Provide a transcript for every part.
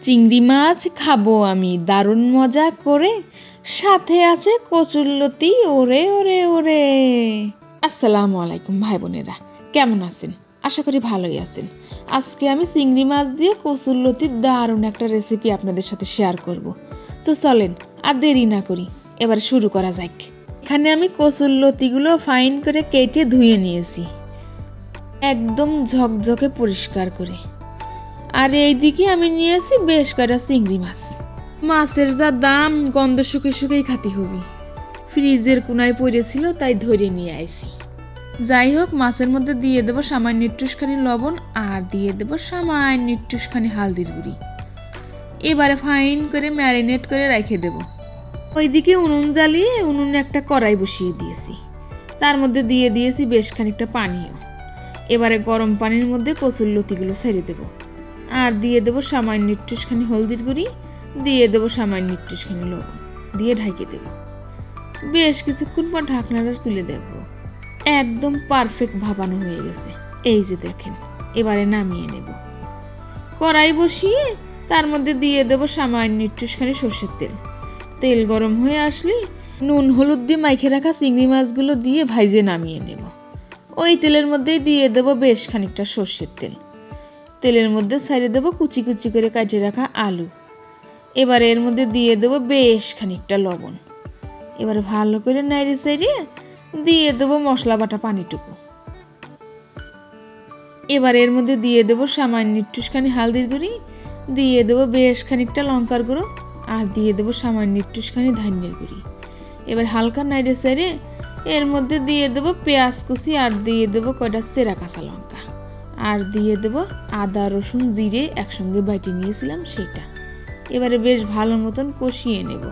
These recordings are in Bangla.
চিংড়ি মাছ খাবো আমি দারুণ মজা করে, সাথে আছে কচুরলতি ওরে ওরে ওরে। আসসালামু আলাইকুম ভাই বোনেরা, কেমন আছেন? আশা করি ভালোই আছেন। আজকে আমি চিংড়ি মাছ দিয়ে কচুরলতির দারুণ একটা রেসিপি আপনাদের সাথে শেয়ার করব। তো চলেন আর দেরি না করি, এবার শুরু করা যাক। এখানে আমি কচুরলতিগুলো ফাইন করে কেটে ধুয়ে নিয়েছি, একদম ঝকঝকে পরিষ্কার করে। আর এইদিকে আমি নিয়েছি বেশ কটা চিংড়ি মাছ। মাছের যা দাম, গন্ধ শুকে শুকেই খাতি হবি। ফ্রিজের কোনায় পড়েছিল তাই ধরে নিয়ে আইছি। যাই হোক, মাছের মধ্যে দিয়ে দেবো সামান্য একটুখানি লবণ আর দিয়ে দেবো সামান্য একটুখানি হালদির গুঁড়ি। এবারে ফাইন করে ম্যারিনেট করে রেখে দেবো। ওইদিকে উনুন জ্বালিয়ে উনুনে একটা কড়াই বসিয়ে দিয়েছি, তার মধ্যে দিয়ে দিয়েছি বেশ খানিকটা পানিও। এবারে গরম পানির মধ্যে কচুরলতিগুলো ছেড়ে দেবো আর দিয়ে দেবো সামান্য একটুখানি হলদির গুঁড়ি, দিয়ে দেবো সামান্য একটুখানি লবণ, দিয়ে ঢাকে দেবো। বেশ কিছুক্ষণ পর ঢাকনাটা তুলে দেখবো, একদম পারফেক্ট ভাপানো হয়ে গেছে। এই যে দেখেন, এবারে নামিয়ে নেব। কড়াই বসিয়ে তার মধ্যে দিয়ে দেবো সামান্য একটুখানি সর্ষের তেল। তেল গরম হয়ে আসলে নুন হলুদ দিয়ে মাইখে রাখা চিংড়ি মাছগুলো দিয়ে ভাইজে নামিয়ে নেব। ওই তেলের মধ্যেই দিয়ে দেবো বেশ খানিকটা সর্ষের তেল। তেলের মধ্যে ছাড়িয়ে দেবো কুচি কুচি করে কাটে রাখা আলু। এবারে এর মধ্যে দিয়ে দেবো বেশ খানিকটা লবণ। এবারে ভালো করে নাড়িয়ে চাড়িয়ে দিয়ে দেবো মশলা বাটা পানিটুকু। এবার এর মধ্যে দিয়ে দেবো সামান্য একটুখানি হালদির গুঁড়ি, দিয়ে দেবো বেশ খানিকটা লঙ্কার গুঁড়ো আর দিয়ে দেবো সামান্য একটুখানি ধনিয়ার গুঁড়ি। এবার হালকা নাড়িয়ে চাড়িয়ে এর মধ্যে দিয়ে দেবো পেঁয়াজ কুচি আর দিয়ে দেবো কয়টা চেরা কাঁচা লঙ্কা আর দিয়ে দেবো আদা রসুন জিরে একসঙ্গে বাইটে নিয়েছিলাম সেটা। এবারে বেশ ভালো মতন কষিয়ে নেব।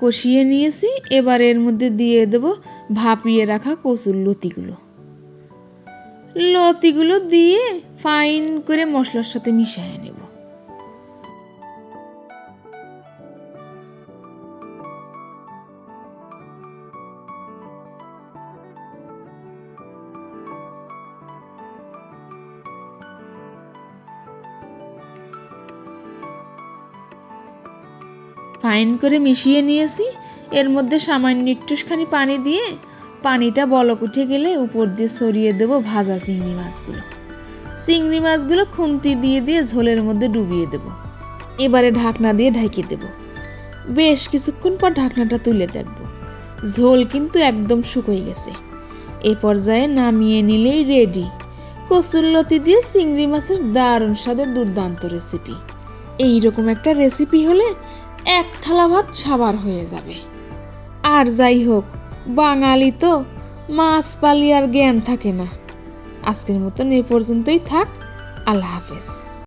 কষিয়ে নিয়েছি, এবার এর মধ্যে দিয়ে দেব ভাপিয়ে রাখা কচুরলতিগুলো। লতিগুলো দিয়ে ফাইন করে মশলার সাথে মিশিয়ে নেব। ফাইন করে মিশিয়ে নিয়েছি। এর মধ্যে সামান্য একটুখানি পানি দিয়ে পানিটা বলক উঠে গেলে উপর দিয়ে ছড়িয়ে দেব ভাজা চিংড়ি মাছগুলো। চিংড়ি মাছগুলো খুন্তি দিয়ে দিয়ে ঝোলের মধ্যে ডুবিয়ে দেব। এবারে ঢাকনা দিয়ে ঢেকে দেব। বেশ কিছুক্ষণ পর ঢাকনাটা তুলে দেখব, ঝোল কিন্তু একদম শুকিয়ে গেছে। এ পর্যায়ে নামিয়ে নিলেই রেডি কচুরলতি দিয়ে চিংড়ি মাছের দারুণ স্বাদের দুর্দান্ত রেসিপি। এইরকম একটা রেসিপি হলে এক থালা ভাত সাবার হয়ে যাবে। আর যাই হোক, বাঙালি তো মাছ পালি আর জ্ঞান থাকে না। আজকের মতন এই পর্যন্তই থাক। আল্লাহ হাফেজ।